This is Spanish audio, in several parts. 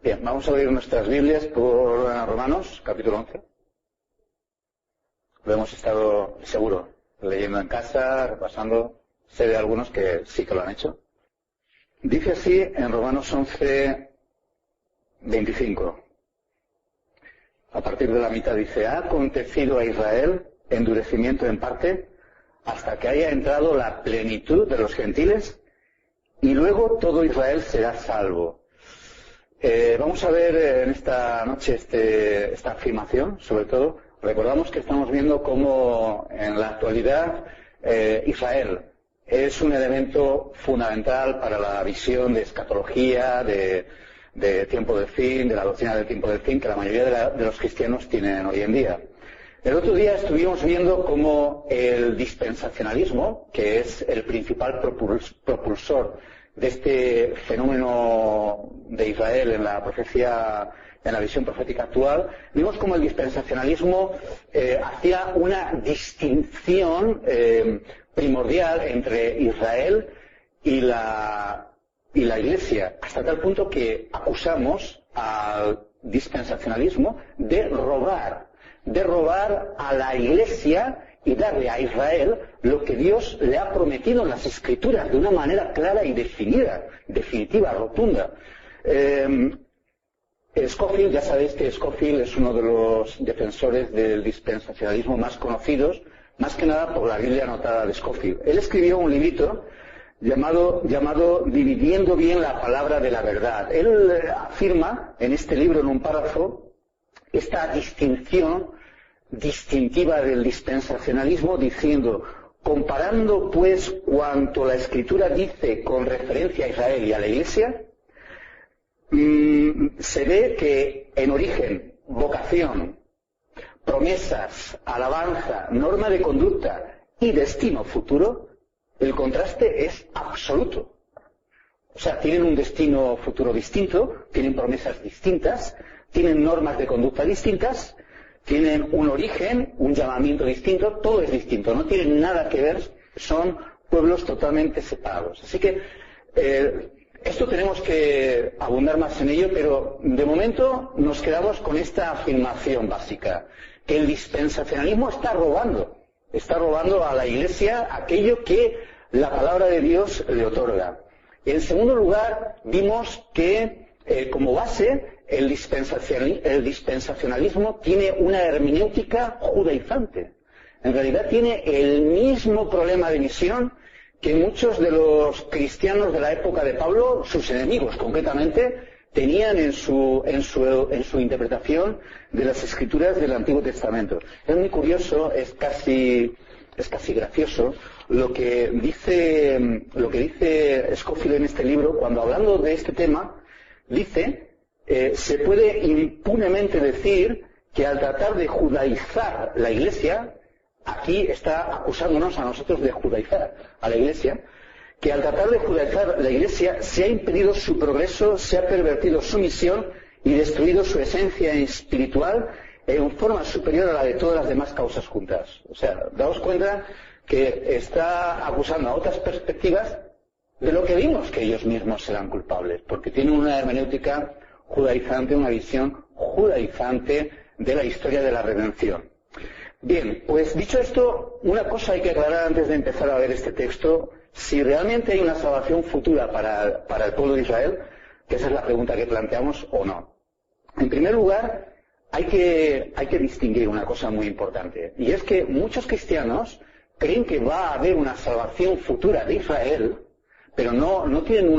Bien, vamos a abrir nuestras Biblias por Romanos, capítulo 11. Lo hemos estado, seguro, leyendo en casa, repasando. Sé de algunos que sí que lo han hecho. Dice así en Romanos 11, 25. A partir de la mitad dice: ha acontecido a Israel endurecimiento en parte hasta que haya entrado la plenitud de los gentiles y luego todo Israel será salvo. Vamos a ver en esta noche esta afirmación, sobre todo. Recordamos que estamos viendo cómo en la actualidad Israel es un elemento fundamental para la visión de escatología, de tiempo del fin, de la doctrina del tiempo del fin, que la mayoría de los cristianos tienen hoy en día. El otro día estuvimos viendo cómo el dispensacionalismo, que es el principal propulsor de este fenómeno de Israel en la profecía, en la visión profética actual, vimos cómo el dispensacionalismo hacía una distinción primordial entre Israel y la Iglesia, hasta tal punto que acusamos al dispensacionalismo de robar a la Iglesia y darle a Israel lo que Dios le ha prometido en las Escrituras de una manera clara y definitiva, rotunda. Scofield, ya sabéis que Scofield es uno de los defensores del dispensacionalismo más conocidos, más que nada por la Biblia anotada de Scofield. Él escribió un librito llamado Dividiendo bien la palabra de la verdad. Él afirma en este libro, en un párrafo, esta distinción distintiva del dispensacionalismo, diciendo: comparando pues cuanto la Escritura dice con referencia a Israel y a la Iglesia, se ve que en origen, vocación, promesas, alabanza, norma de conducta y destino futuro, el contraste es absoluto. O sea, tienen un destino futuro distinto, tienen promesas distintas, tienen normas de conducta distintas, tienen un origen, un llamamiento distinto, todo es distinto, no tienen nada que ver, son pueblos totalmente separados. Así que esto tenemos que abundar más en ello, pero de momento nos quedamos con esta afirmación básica, que el dispensacionalismo está robando a la Iglesia aquello que la palabra de Dios le otorga. En segundo lugar, vimos que como base el dispensacionalismo tiene una hermenéutica judaizante. En realidad tiene el mismo problema de misión que muchos de los cristianos de la época de Pablo, sus enemigos concretamente, tenían en su interpretación de las Escrituras del Antiguo Testamento. Es muy curioso, es casi gracioso lo que dice Scofield en este libro, cuando hablando de este tema, dice: se puede impunemente decir que al tratar de judaizar la Iglesia, aquí está acusándonos a nosotros de judaizar a la Iglesia, que al tratar de judaizar la Iglesia se ha impedido su progreso, se ha pervertido su misión y destruido su esencia espiritual en forma superior a la de todas las demás causas juntas. O sea, daos cuenta que está acusando a otras perspectivas de lo que vimos que ellos mismos serán culpables, porque tienen una hermenéutica judaizante, una visión judaizante de la historia de la redención. Bien, pues dicho esto, una cosa hay que aclarar antes de empezar a ver este texto: si realmente hay una salvación futura para el pueblo de Israel, que esa es la pregunta que planteamos, o no. En primer lugar, hay que distinguir una cosa muy importante, y es que muchos cristianos creen que va a haber una salvación futura de Israel, pero no tienen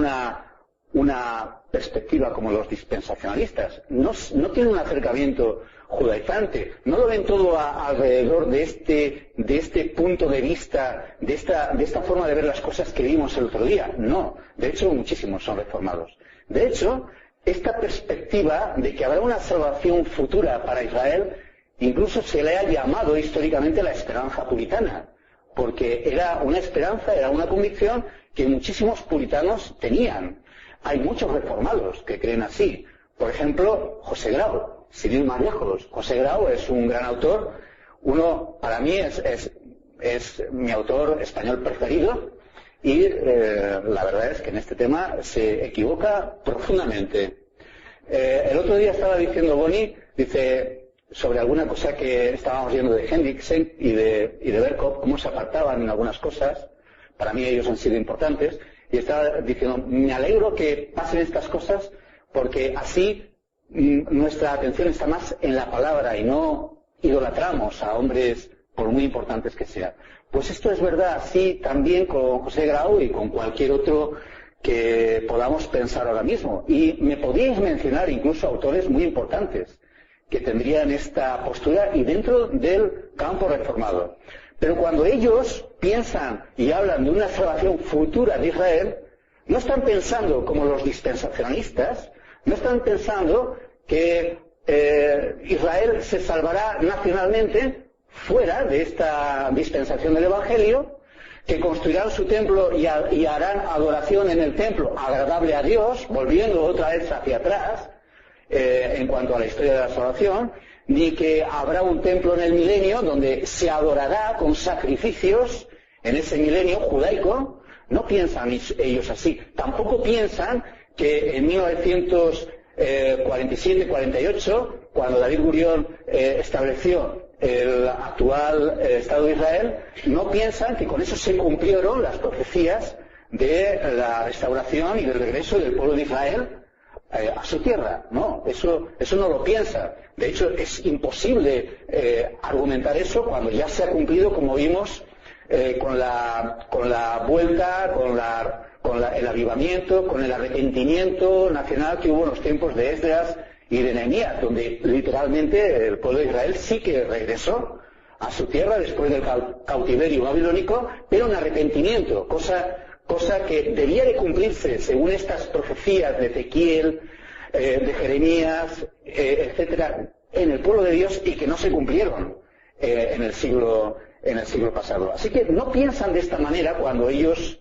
una perspectiva como los dispensacionalistas, no tienen un acercamiento judaizante, no lo ven todo alrededor de este punto de vista, de esta forma de ver las cosas que vimos el otro día. No, de hecho muchísimos son reformados. De hecho, esta perspectiva de que habrá una salvación futura para Israel, incluso se le ha llamado históricamente la esperanza puritana, porque era una esperanza, era una convicción que muchísimos puritanos tenían. Hay muchos reformados que creen así. Por ejemplo, José Grau, sin ir más lejos. José Grau es un gran autor. Para mí es mi autor español preferido, y la verdad es que en este tema se equivoca profundamente. El otro día estaba diciendo Bonnie, dice, sobre alguna cosa que estábamos viendo de Hendriksen y de Berkov, cómo se apartaban en algunas cosas. Para mí ellos han sido importantes. Y estaba diciendo, me alegro que pasen estas cosas porque así nuestra atención está más en la palabra y no idolatramos a hombres por muy importantes que sean. Pues esto es verdad, así también con José Grau y con cualquier otro que podamos pensar ahora mismo. Y me podríais mencionar incluso autores muy importantes que tendrían esta postura y dentro del campo reformado. Pero cuando ellos piensan y hablan de una salvación futura de Israel, no están pensando como los dispensacionalistas, no están pensando que Israel se salvará nacionalmente fuera de esta dispensación del Evangelio, que construirán su templo y harán adoración en el templo agradable a Dios, volviendo otra vez hacia atrás en cuanto a la historia de la salvación, ni que habrá un templo en el milenio donde se adorará con sacrificios en ese milenio judaico. No piensan ellos así. Tampoco piensan que en 1947-48, cuando David Gurión estableció el actual Estado de Israel, no piensan que con eso se cumplieron las profecías de la restauración y del regreso del pueblo de Israel a su tierra. No, eso no lo piensa. De hecho, es imposible argumentar eso cuando ya se ha cumplido, como vimos, con la vuelta, con el avivamiento, con el arrepentimiento nacional que hubo en los tiempos de Esdras y de Nehemías, donde literalmente el pueblo de Israel sí que regresó a su tierra después del cautiverio babilónico, pero en arrepentimiento, cosa que debía de cumplirse según estas profecías de Ezequiel, de Jeremías, etcétera, en el pueblo de Dios y que no se cumplieron en el siglo pasado. Así que no piensan de esta manera cuando ellos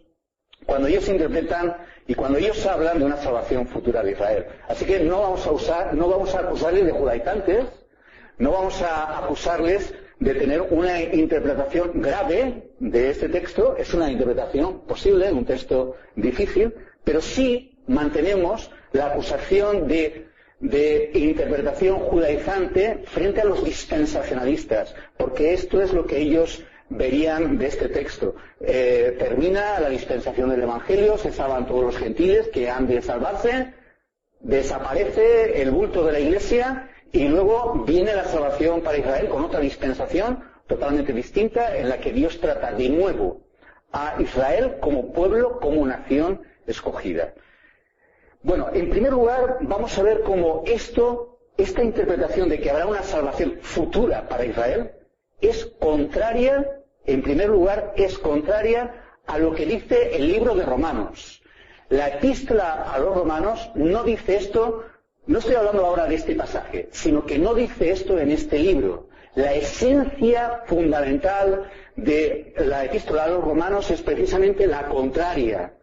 interpretan y cuando ellos hablan de una salvación futura de Israel. Así que no vamos a acusarles de judaizantes, no vamos a acusarles de tener una interpretación grave de este texto. Es una interpretación posible, un texto difícil, pero sí mantenemos la acusación de interpretación judaizante frente a los dispensacionalistas, porque esto es lo que ellos verían de este texto. Termina la dispensación del Evangelio, se salvan todos los gentiles que han de salvarse, desaparece el bulto de la Iglesia y luego viene la salvación para Israel con otra dispensación totalmente distinta en la que Dios trata de nuevo a Israel como pueblo, como nación escogida. Bueno, en primer lugar vamos a ver cómo esta interpretación de que habrá una salvación futura para Israel es contraria, en primer lugar, es contraria a lo que dice el libro de Romanos. La epístola a los Romanos no dice esto, no estoy hablando ahora de este pasaje, sino que no dice esto en este libro. La esencia fundamental de la epístola a los Romanos es precisamente la contraria.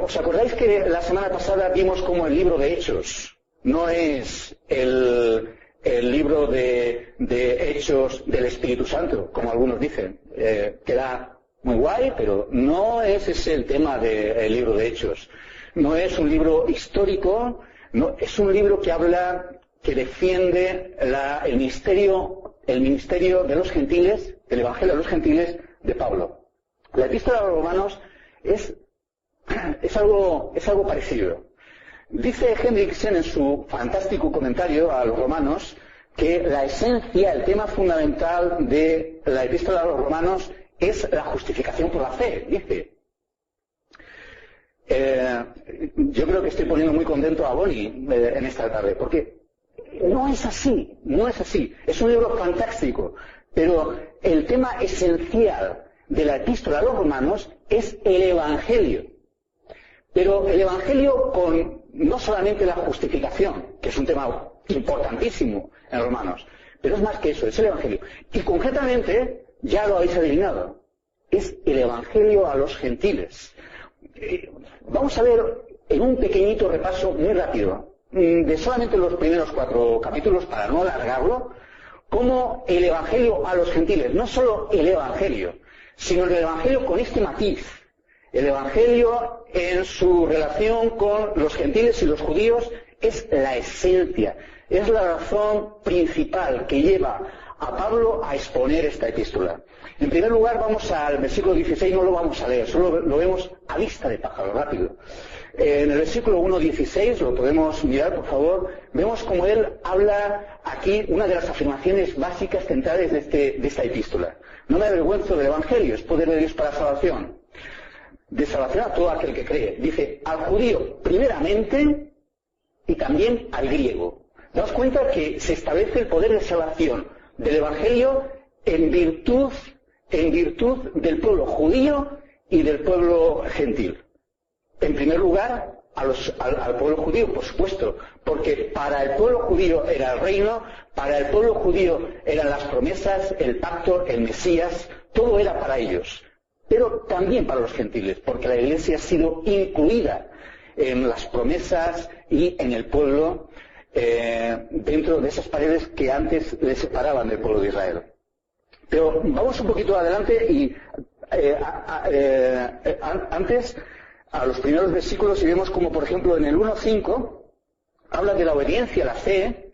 ¿Os acordáis que la semana pasada vimos como el libro de Hechos no es el libro de Hechos del Espíritu Santo, como algunos dicen? Queda muy guay, pero no es ese el tema del libro de Hechos. No es un libro histórico, no, es un libro que habla, que defiende el ministerio de los gentiles, el Evangelio de los gentiles de Pablo. La epístola a los Romanos es algo parecido. Dice Hendriksen en su fantástico comentario a los Romanos que la esencia, el tema fundamental de la epístola a los Romanos es la justificación por la fe, dice. Yo creo que estoy poniendo muy contento a Bonnie en esta tarde, porque no es así. Es un libro fantástico, pero el tema esencial de la epístola a los Romanos es el Evangelio. Pero el Evangelio con no solamente la justificación, que es un tema importantísimo en Romanos, pero es más que eso, es el Evangelio. Y concretamente, ya lo habéis adivinado, es el Evangelio a los gentiles. Vamos a ver en un pequeñito repaso muy rápido, de solamente los primeros 4 capítulos, para no alargarlo, cómo el Evangelio a los gentiles, no solo el Evangelio, sino el Evangelio con este matiz, el Evangelio en su relación con los gentiles y los judíos es la esencia, es la razón principal que lleva a Pablo a exponer esta epístola. En primer lugar, vamos al versículo 16, no lo vamos a leer, solo lo vemos a vista de pájaro, rápido. En el versículo 1:16, lo podemos mirar, por favor, vemos como él habla aquí una de las afirmaciones básicas centrales de esta epístola. No me avergüenzo del Evangelio, es poder de Dios para salvación. De salvación a todo aquel que cree. Dice, al judío primeramente y también al griego. Daos cuenta que se establece el poder de salvación del Evangelio en virtud del pueblo judío y del pueblo gentil. En primer lugar, al pueblo judío, por supuesto, porque para el pueblo judío era el reino, para el pueblo judío eran las promesas, el pacto, el Mesías, todo era para ellos. Pero también para los gentiles, porque la Iglesia ha sido incluida en las promesas y en el pueblo, dentro de esas paredes que antes le separaban del pueblo de Israel. Pero vamos un poquito adelante y antes a los primeros versículos y vemos como, por ejemplo, en el 1:5 habla de la obediencia a la fe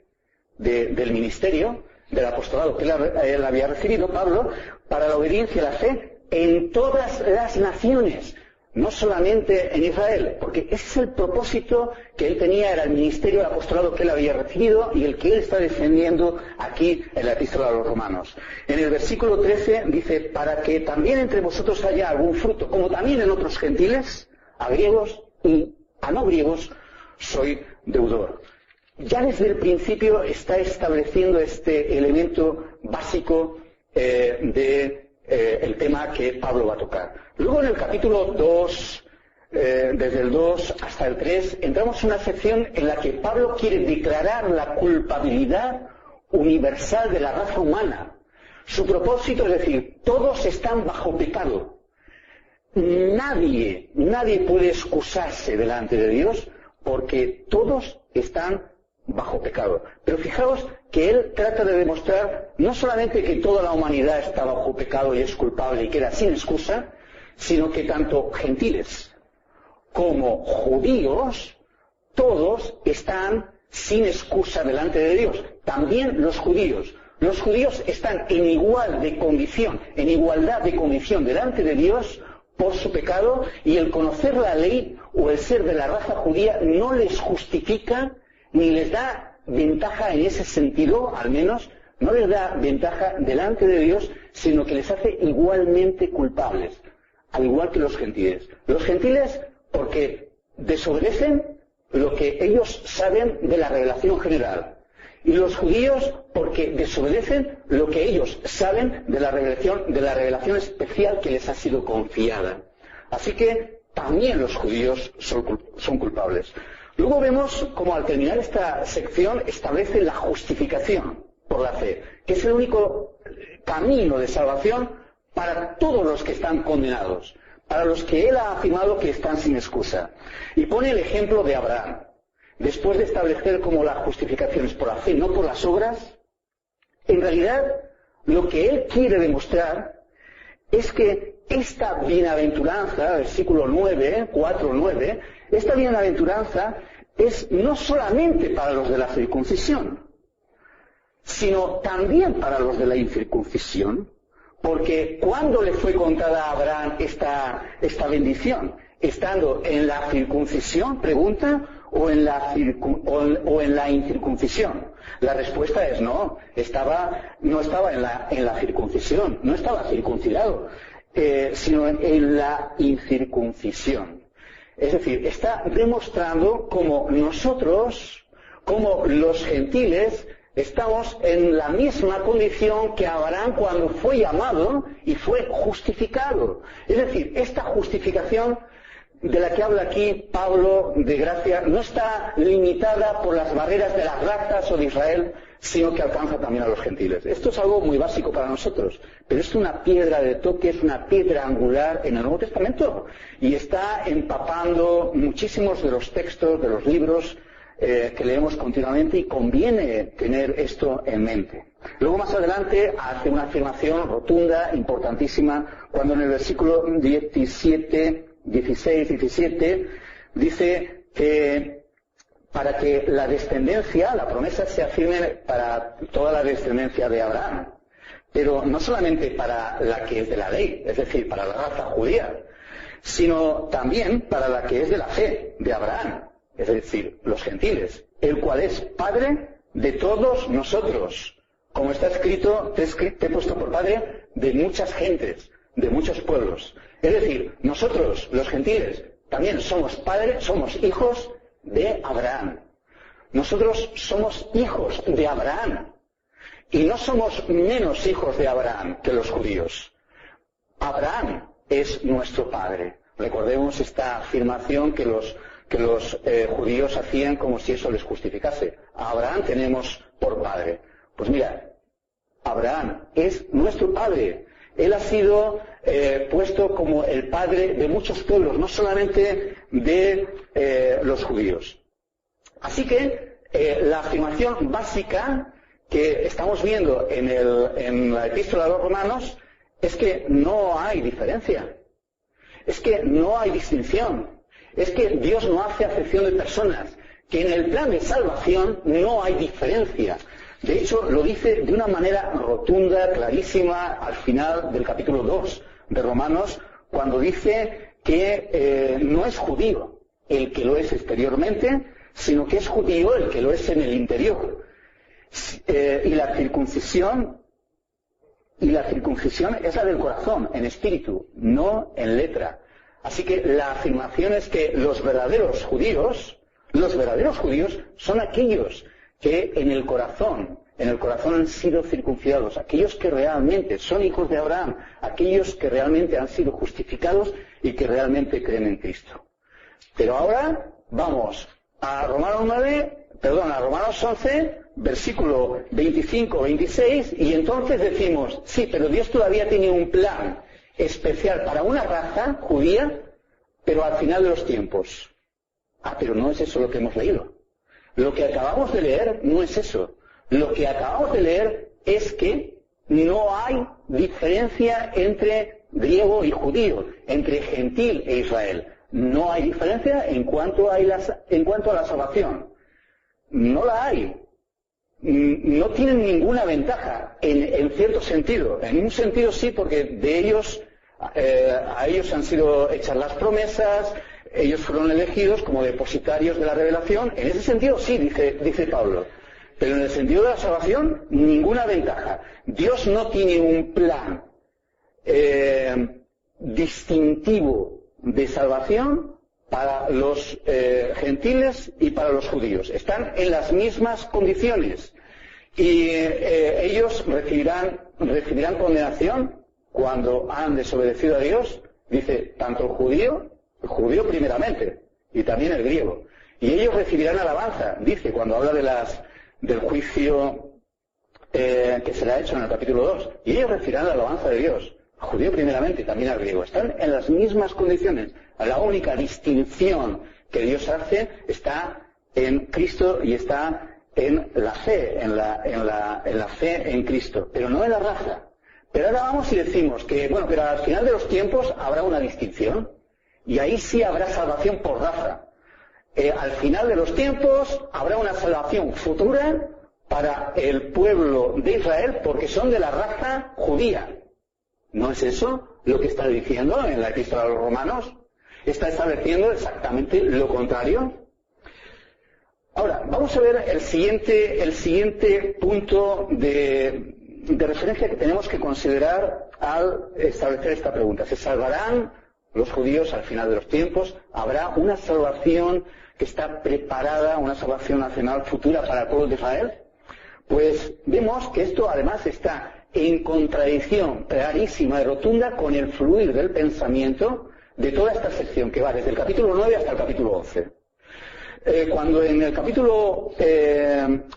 del ministerio, del apostolado que él había recibido, Pablo, para la obediencia a la fe en todas las naciones, no solamente en Israel, porque ese es el propósito que él tenía, era el ministerio del apostolado que él había recibido y el que él está defendiendo aquí en la epístola a los romanos. En el versículo 13 dice, para que también entre vosotros haya algún fruto, como también en otros gentiles, a griegos y a no griegos, soy deudor. Ya desde el principio está estableciendo este elemento básico el tema que Pablo va a tocar. Luego en el capítulo 2, desde el 2 hasta el 3, entramos en una sección en la que Pablo quiere declarar la culpabilidad universal de la raza humana. Su propósito es decir, todos están bajo pecado. Nadie puede excusarse delante de Dios porque todos están bajo pecado. Pero fijaos que él trata de demostrar no solamente que toda la humanidad está bajo pecado y es culpable y queda sin excusa, sino que tanto gentiles como judíos, todos están sin excusa delante de Dios. También los judíos. Los judíos están en igualdad de condición delante de Dios por su pecado, y el conocer la ley o el ser de la raza judía no les justifica ni les da ventaja en ese sentido, al menos no les da ventaja delante de Dios, sino que les hace igualmente culpables, al igual que los gentiles. Los gentiles porque desobedecen lo que ellos saben de la revelación general, y los judíos porque desobedecen lo que ellos saben de la revelación especial que les ha sido confiada. Así que también los judíos son culpables. Luego vemos como al terminar esta sección establece la justificación por la fe, que es el único camino de salvación para todos los que están condenados, para los que él ha afirmado que están sin excusa. Y pone el ejemplo de Abraham. Después de establecer como la justificación es por la fe, no por las obras, en realidad lo que él quiere demostrar es que esta bienaventuranza, versículo 9, 4:9, esta bienaventuranza es no solamente para los de la circuncisión, sino también para los de la incircuncisión, porque ¿cuándo le fue contada a Abraham esta bendición? ¿Estando en la circuncisión, pregunta, o en la incircuncisión? La respuesta es no, no estaba en la circuncisión, no estaba circuncidado, sino en la incircuncisión. Es decir, está demostrando cómo nosotros, como los gentiles, estamos en la misma condición que Abraham cuando fue llamado y fue justificado. Es decir, esta justificación de la que habla aquí Pablo de gracia no está limitada por las barreras de las razas o de Israel, sino que alcanza también a los gentiles. Esto es algo muy básico para nosotros, pero es una piedra de toque, es una piedra angular en el Nuevo Testamento y está empapando muchísimos de los textos, de los libros que leemos continuamente, y conviene tener esto en mente. Luego más adelante hace una afirmación rotunda, importantísima, cuando en el versículo 16, 17, dice que para que la descendencia, la promesa sea firme para toda la descendencia de Abraham, pero no solamente para la que es de la ley, es decir, para la raza judía, sino también para la que es de la fe de Abraham, es decir, los gentiles, el cual es Padre de todos nosotros. Como está escrito, te he puesto por Padre de muchas gentes, de muchos pueblos. Es decir, nosotros, los gentiles, también somos padres, somos hijos de Abraham. Nosotros somos hijos de Abraham. Y no somos menos hijos de Abraham que los judíos. Abraham es nuestro padre. Recordemos esta afirmación que los judíos hacían como si eso les justificase. A Abraham tenemos por padre. Pues mira, Abraham es nuestro padre. Él ha sido puesto como el padre de muchos pueblos, no solamente de los judíos. Así que la afirmación básica que estamos viendo en la epístola a los romanos es que no hay diferencia, es que no hay distinción, es que Dios no hace acepción de personas, que en el plan de salvación no hay diferencia. De hecho, lo dice de una manera rotunda, clarísima, al final del capítulo 2 de Romanos, cuando dice que no es judío el que lo es exteriormente, sino que es judío el que lo es en el interior. Y la circuncisión es la del corazón, en espíritu, no en letra. Así que la afirmación es que los verdaderos judíos son aquellos que en el corazón han sido circuncidados, aquellos que realmente son hijos de Abraham, aquellos que realmente han sido justificados y que realmente creen en Cristo. Pero ahora vamos a Romanos 11, versículo 25-26, y entonces decimos, sí, pero Dios todavía tiene un plan especial para una raza judía, pero al final de los tiempos. Pero no es eso lo que hemos leído. Lo que acabamos de leer no es eso. Lo que acabamos de leer es que no hay diferencia entre griego y judío, entre gentil e Israel. No hay diferencia en cuanto a la salvación. No la hay. No tienen ninguna ventaja en cierto sentido. En un sentido sí, porque de ellos, a ellos han sido hechas las promesas, ellos fueron elegidos como depositarios de la revelación. En ese sentido sí, dice Pablo. Pero en el sentido de la salvación, ninguna ventaja. Dios no tiene un plan distintivo de salvación para los gentiles y para los judíos. Están en las mismas condiciones. Y ellos recibirán condenación cuando han desobedecido a Dios. Dice, tanto el judío primeramente, y también el griego. Y ellos recibirán alabanza, dice, cuando habla del juicio que será hecho en el capítulo 2. Y ellos recibirán la alabanza de Dios, al judío primeramente y también al griego. Están en las mismas condiciones. La única distinción que Dios hace está en Cristo y está en la fe, en la fe en Cristo, pero no en la raza. Pero ahora vamos y decimos que, pero al final de los tiempos habrá una distinción, y ahí sí habrá salvación por raza. Al final de los tiempos habrá una salvación futura para el pueblo de Israel, porque son de la raza judía. ¿No es eso lo que está diciendo en la epístola a los romanos? Está estableciendo exactamente lo contrario. Ahora, vamos a ver el siguiente punto de referencia que tenemos que considerar al establecer esta pregunta. ¿Se salvarán los judíos al final de los tiempos? ¿Habrá una salvación que está preparada, una salvación nacional futura para el pueblo de Israel? Pues vemos que esto además está en contradicción clarísima y rotunda con el fluir del pensamiento de toda esta sección que va desde el capítulo 9 hasta el capítulo 11. Cuando en el capítulo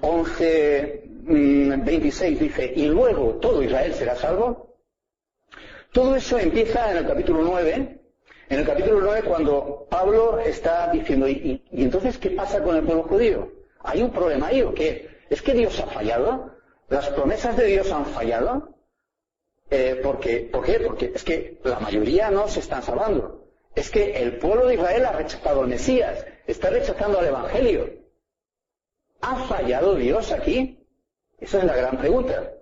11, 26 dice, y luego todo Israel será salvo, todo eso empieza en el capítulo 9, cuando Pablo está diciendo, ¿y entonces qué pasa con el pueblo judío? ¿Hay un problema ahí o qué? ¿Es que Dios ha fallado? ¿Las promesas de Dios han fallado? ¿Por qué? Porque es que la mayoría no se están salvando. Es que el pueblo de Israel ha rechazado al Mesías, está rechazando al Evangelio. ¿Ha fallado Dios aquí? Esa es la gran pregunta.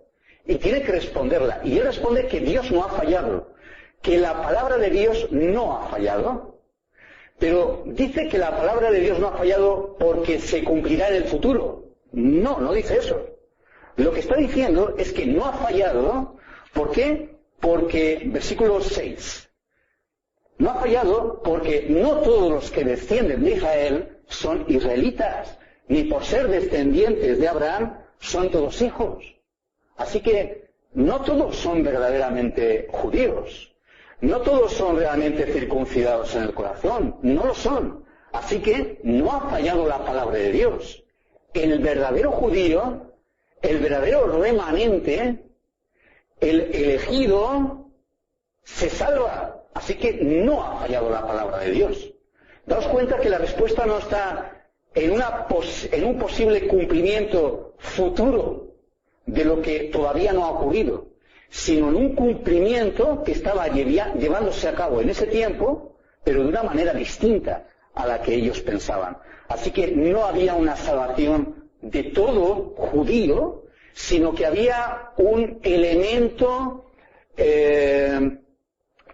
Y tiene que responderla. Y él responde que Dios no ha fallado, que la palabra de Dios no ha fallado. Pero dice que la palabra de Dios no ha fallado porque se cumplirá en el futuro. No, no dice eso. Lo que está diciendo es que no ha fallado. ¿Por qué? Porque, versículo 6, no ha fallado porque no todos los que descienden de Israel son israelitas, ni por ser descendientes de Abraham son todos hijos. Así que no todos son verdaderamente judíos. No todos son realmente circuncidados en el corazón. No lo son. Así que no ha fallado la palabra de Dios. El verdadero judío, el verdadero remanente, el elegido, se salva. Así que no ha fallado la palabra de Dios. Daos cuenta que la respuesta no está en un posible cumplimiento futuro de lo que todavía no ha ocurrido, sino en un cumplimiento que estaba llevándose a cabo en ese tiempo, pero de una manera distinta a la que ellos pensaban. Así que no había una salvación de todo judío, sino que había un elemento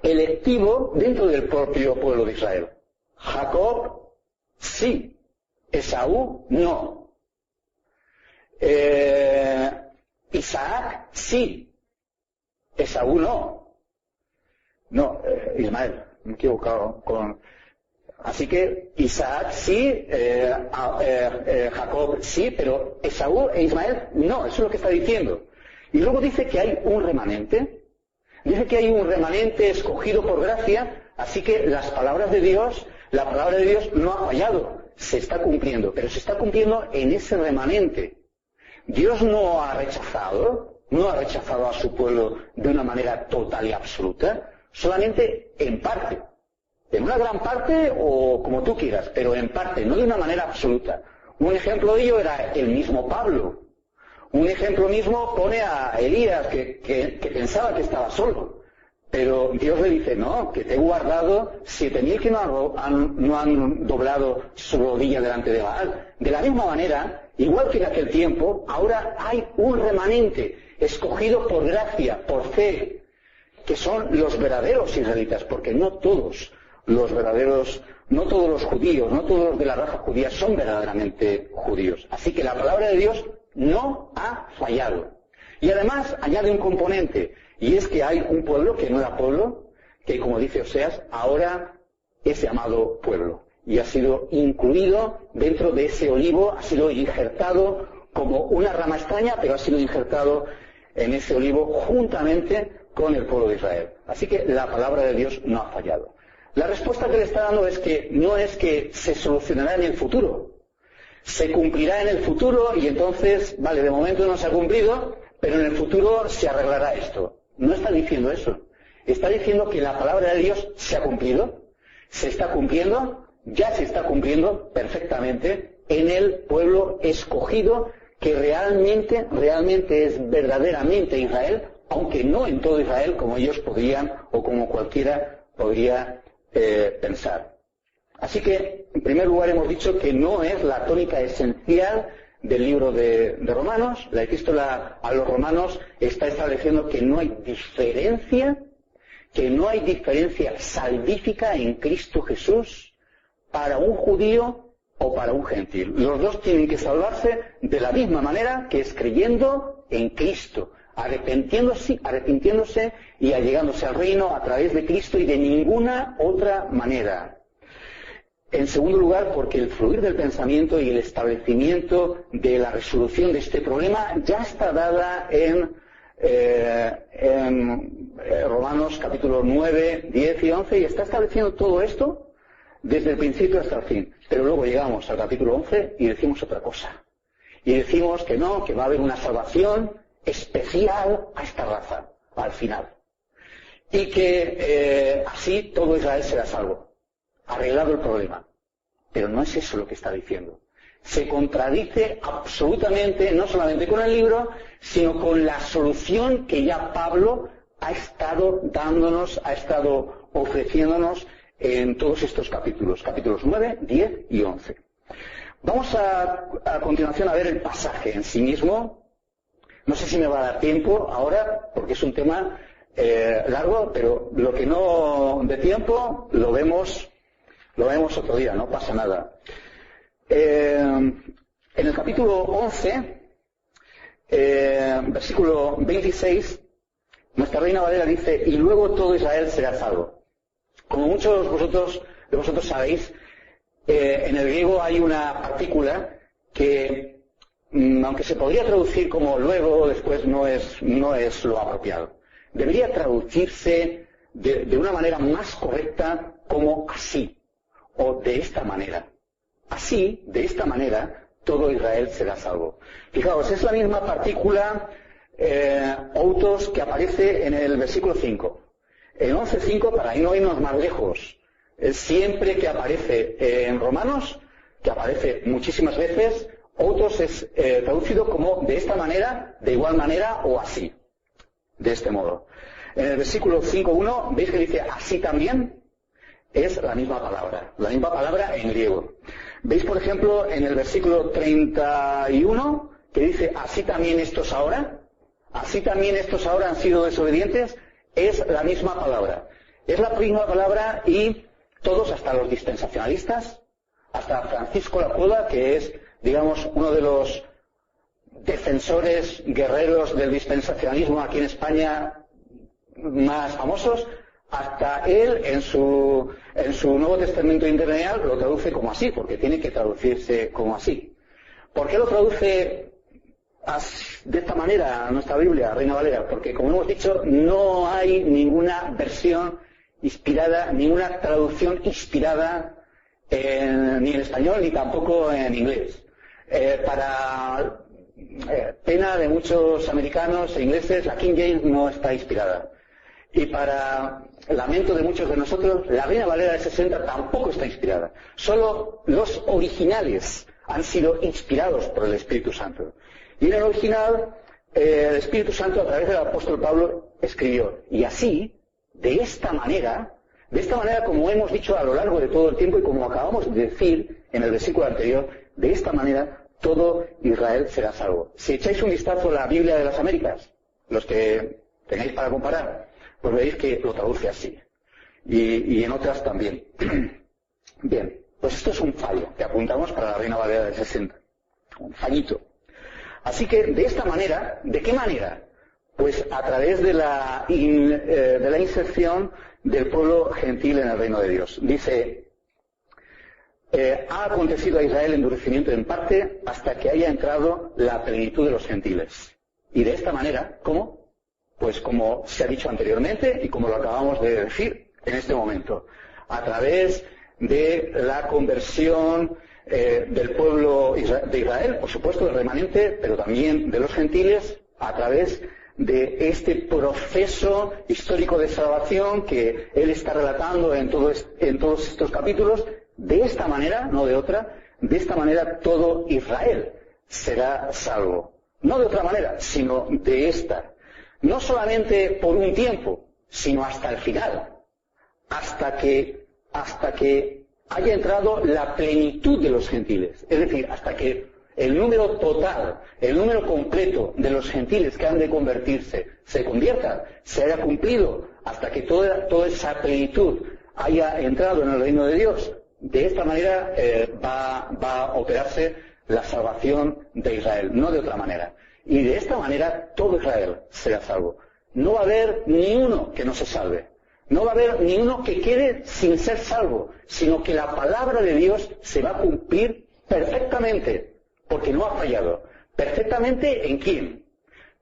electivo dentro del propio pueblo de Israel. Jacob, sí. Esaú, no. Isaac, sí. Esaú, no. No, Ismael, me he equivocado con... Así que Isaac sí, Jacob sí, pero Esaú e Ismael no, eso es lo que está diciendo. Y luego dice que hay un remanente. Dice que hay un remanente escogido por gracia, así que las palabras de Dios, la palabra de Dios no ha fallado, se está cumpliendo, pero se está cumpliendo en ese remanente. Dios no ha rechazado a su pueblo de una manera total y absoluta, solamente en parte. En una gran parte o como tú quieras, pero en parte, no de una manera absoluta. Un ejemplo de ello era el mismo Pablo. Un ejemplo mismo pone a Elías, que pensaba que estaba solo. Pero Dios le dice, no, que te he guardado 7.000 que no han doblado su rodilla delante de Baal. De la misma manera, igual que en aquel tiempo, ahora hay un remanente escogido por gracia, por fe, que son los verdaderos israelitas, porque no todos los judíos, no todos los de la raza judía son verdaderamente judíos. Así que la palabra de Dios no ha fallado. Y además añade un componente, y es que hay un pueblo que no era pueblo, que como dice Oseas, ahora es llamado pueblo. Y ha sido incluido dentro de ese olivo, ha sido injertado como una rama extraña, pero ha sido injertado en ese olivo juntamente con el pueblo de Israel. Así que la palabra de Dios no ha fallado. La respuesta que le está dando es que no es que se solucionará en el futuro. Se cumplirá en el futuro y entonces, vale, de momento no se ha cumplido, pero en el futuro se arreglará esto. No está diciendo eso. Está diciendo que la palabra de Dios se ha cumplido, se está cumpliendo, ya se está cumpliendo perfectamente en el pueblo escogido que realmente es verdaderamente Israel, aunque no en todo Israel como ellos podrían o como cualquiera podría pensar. Así que, en primer lugar, hemos dicho que no es la tónica esencial del libro de Romanos. La epístola a los romanos está estableciendo que no hay diferencia salvífica en Cristo Jesús para un judío o para un gentil. Los dos tienen que salvarse de la misma manera, que es creyendo en Cristo, arrepintiéndose y allegándose al reino a través de Cristo y de ninguna otra manera. En segundo lugar, porque el fluir del pensamiento y el establecimiento de la resolución de este problema ya está dada en Romanos capítulo 9, 10 y 11, y está estableciendo todo esto desde el principio hasta el fin. Pero luego llegamos al capítulo 11 y decimos otra cosa. Y decimos que no, que va a haber una salvación especial a esta raza, al final. Y que así todo Israel será salvo. Arreglado el problema. Pero no es eso lo que está diciendo. Se contradice absolutamente, no solamente con el libro, sino con la solución que ya Pablo ha estado dándonos, ha estado ofreciéndonos en todos estos capítulos. Capítulos 9, 10 y 11. Vamos a continuación a ver el pasaje en sí mismo. No sé si me va a dar tiempo ahora, porque es un tema largo, pero lo que no dé tiempo lo vemos otro día, no pasa nada. En el capítulo 11, versículo 26, nuestra Reina Valera dice: y luego todo Israel será salvo. Como muchos de vosotros sabéis, en el griego hay una partícula que, aunque se podría traducir como luego o después, no es lo apropiado. Debería traducirse de una manera más correcta como así, o de esta manera. Así, de esta manera, todo Israel será salvo. Fijaos, es la misma partícula autos que aparece en el versículo 5. En 11.5, para no irnos más lejos, siempre que aparece en Romanos, que aparece muchísimas veces, autos es traducido como de esta manera, de igual manera o así, de este modo. En el versículo 5.1, veis que dice así también, es la misma palabra en griego. Veis, por ejemplo, en el versículo 31, que dice así también estos ahora han sido desobedientes, es la misma palabra. Es la misma palabra y todos, hasta los dispensacionalistas, hasta Francisco Lacuoda, que es, digamos, uno de los defensores guerreros del dispensacionalismo aquí en España más famosos, hasta él en su Nuevo Testamento Interlineal lo traduce como así, porque tiene que traducirse como así. ¿Por qué lo traduce de esta manera nuestra Biblia, Reina Valera? Porque, como hemos dicho, no hay ninguna versión inspirada, ninguna traducción inspirada ni en español ni tampoco en inglés. Para pena de muchos americanos e ingleses, la King James no está inspirada. Y para lamento de muchos de nosotros, la Reina Valera de 60 tampoco está inspirada. Solo los originales han sido inspirados por el Espíritu Santo. Y en el original, el Espíritu Santo, a través del apóstol Pablo, escribió: y así, de esta manera como hemos dicho a lo largo de todo el tiempo y como acabamos de decir en el versículo anterior, de esta manera todo Israel será salvo. Si echáis un vistazo a la Biblia de las Américas, los que tengáis para comparar, pues veréis que lo traduce así. Y en otras también. Bien, pues esto es un fallo que apuntamos para la Reina Valera de 60. Un fallito. Así que, de esta manera, ¿de qué manera? Pues a través de la inserción del pueblo gentil en el reino de Dios. Dice: ha acontecido a Israel endurecimiento en parte hasta que haya entrado la plenitud de los gentiles. Y de esta manera, ¿cómo? Pues como se ha dicho anteriormente y como lo acabamos de decir en este momento, a través de la conversión del pueblo de Israel, por supuesto del remanente, pero también de los gentiles, a través de este proceso histórico de salvación que él está relatando en todos estos capítulos. De esta manera, no de otra, de esta manera todo Israel será salvo. No de otra manera, sino de esta. No solamente por un tiempo, sino hasta el final. Hasta que haya entrado la plenitud de los gentiles. Es decir, hasta que el número total, el número completo de los gentiles que han de convertirse se convierta, se haya cumplido, hasta que toda esa plenitud haya entrado en el reino de Dios. De esta manera va a operarse la salvación de Israel, no de otra manera. Y de esta manera todo Israel será salvo. No va a haber ni uno que no se salve. No va a haber ni uno que quede sin ser salvo, sino que la palabra de Dios se va a cumplir perfectamente, porque no ha fallado. ¿Perfectamente en quién?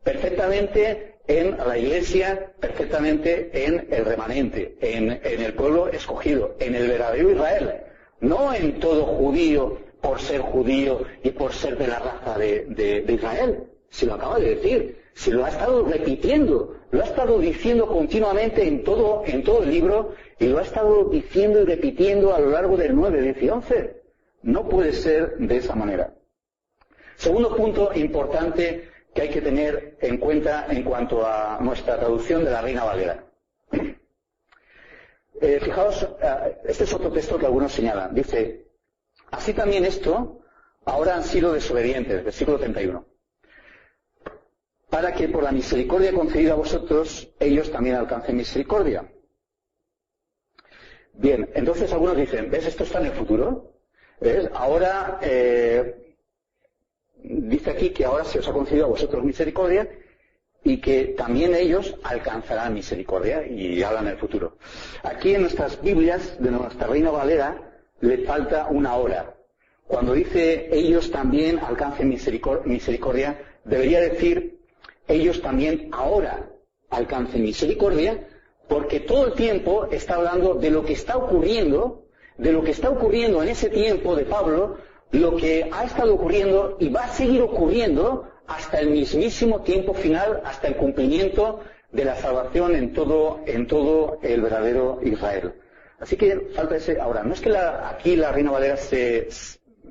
Perfectamente en la Iglesia, perfectamente en el remanente, en el pueblo escogido, en el verdadero Israel. No en todo judío por ser judío y por ser de la raza de Israel. Si lo acaba de decir, si lo ha estado repitiendo, lo ha estado diciendo continuamente en todo el libro, y lo ha estado diciendo y repitiendo a lo largo del 9, 10 y 11. No puede ser de esa manera. Segundo punto importante que hay que tener en cuenta en cuanto a nuestra traducción de la Reina Valera. Fijaos, este es otro texto que algunos señalan. Dice: así también esto ahora han sido desobedientes, versículo 31. Para que por la misericordia concedida a vosotros, ellos también alcancen misericordia. Bien, entonces algunos dicen, ¿ves? Esto está en el futuro. ¿Ves? Ahora, dice aquí que ahora se os ha concedido a vosotros misericordia y que también ellos alcanzarán misericordia, y hablan en el futuro. Aquí en nuestras Biblias, de nuestra Reina Valera, le falta una hora. Cuando dice ellos también alcancen misericordia, debería decir ellos también ahora alcancen misericordia, porque todo el tiempo está hablando de lo que está ocurriendo, en ese tiempo de Pablo, lo que ha estado ocurriendo y va a seguir ocurriendo hasta el mismísimo tiempo final, hasta el cumplimiento de la salvación en todo el verdadero Israel. Así que falta ese ahora. No es que aquí la Reina Valera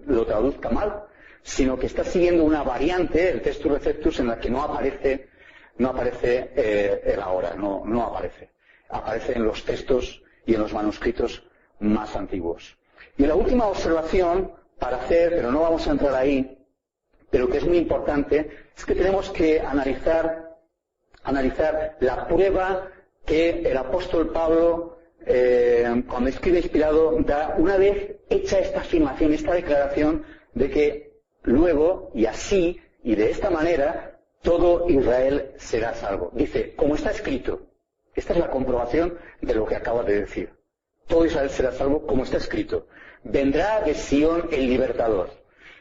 lo traduzca mal, sino que está siguiendo una variante, el Textus Receptus, en la que no aparece el ahora, no aparece. Aparece en los textos y en los manuscritos más antiguos. Y la última observación para hacer, pero no vamos a entrar ahí, pero que es muy importante, es que tenemos que analizar la prueba que el apóstol Pablo, cuando escribe inspirado, da una vez hecha esta afirmación, esta declaración de que luego, y así, y de esta manera, todo Israel será salvo. Dice, como está escrito. Esta es la comprobación de lo que acaba de decir. Todo Israel será salvo, como está escrito. Vendrá de Sión el libertador.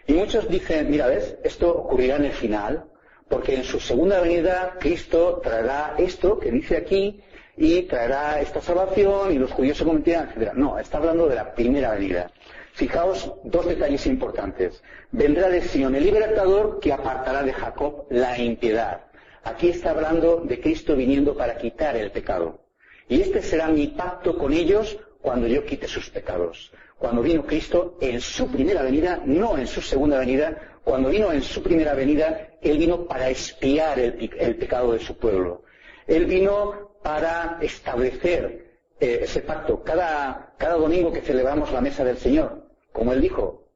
Y muchos dicen, mira, ¿ves? Esto ocurrirá en el final, porque en su segunda venida Cristo traerá esto que dice aquí, y traerá esta salvación, y los judíos se convertirán, etc. No, está hablando de la primera venida. Fijaos dos detalles importantes. Vendrá de Sión el libertador que apartará de Jacob la impiedad. Aquí está hablando de Cristo viniendo para quitar el pecado. Y este será mi pacto con ellos cuando yo quite sus pecados. Cuando vino Cristo en su primera venida, no en su segunda venida, cuando vino en su primera venida, Él vino para expiar el pecado de su pueblo. Él vino para establecer ese pacto. Cada domingo que celebramos la mesa del Señor, como Él dijo,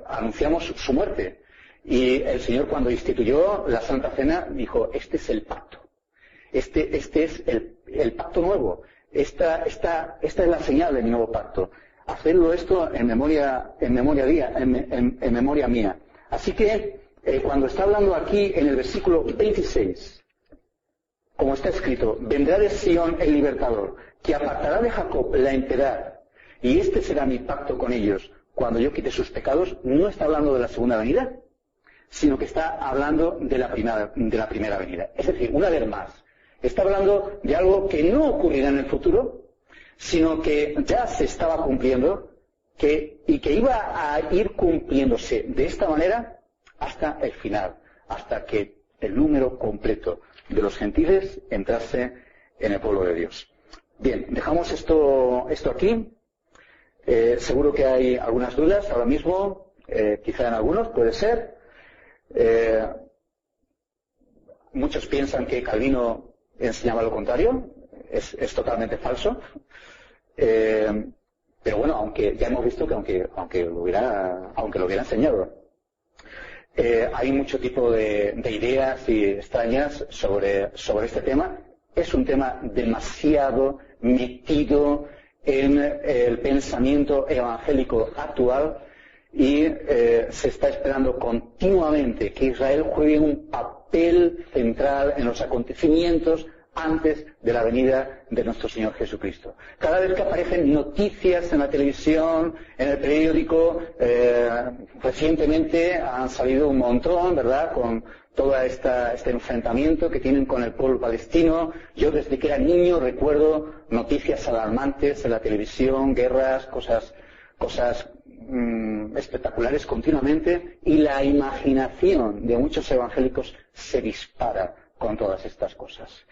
anunciamos su muerte. Y el Señor, cuando instituyó la Santa Cena, dijo, este es el pacto. Este es el pacto nuevo. Esta es la señal de mi nuevo pacto. Hacedlo esto en memoria mía. Así que, cuando está hablando aquí en el versículo 26, como está escrito, vendrá de Sión el libertador, que apartará de Jacob la impiedad, y este será mi pacto con ellos, cuando yo quite sus pecados. No está hablando de la segunda venida, sino que está hablando de la primera venida. Es decir, una vez más, está hablando de algo que no ocurrirá en el futuro, sino que ya se estaba cumpliendo, y que iba a ir cumpliéndose de esta manera hasta el final, hasta que el número completo de los gentiles entrase en el pueblo de Dios. Bien, dejamos esto aquí. Seguro que hay algunas dudas ahora mismo, quizá en algunos, puede ser. Muchos piensan que Calvino enseñaba lo contrario, es totalmente falso. Pero bueno, aunque ya hemos visto que aunque lo hubiera enseñado, hay mucho tipo de ideas y extrañas sobre este tema. Es un tema demasiado metido en el pensamiento evangélico actual, y se está esperando continuamente que Israel juegue un papel central en los acontecimientos antes de la venida de nuestro Señor Jesucristo. Cada vez que aparecen noticias en la televisión, en el periódico, recientemente han salido un montón, ¿verdad?, con todo este enfrentamiento que tienen con el pueblo palestino. Yo desde que era niño recuerdo noticias alarmantes en la televisión, guerras, cosas espectaculares continuamente, y la imaginación de muchos evangélicos se dispara con todas estas cosas.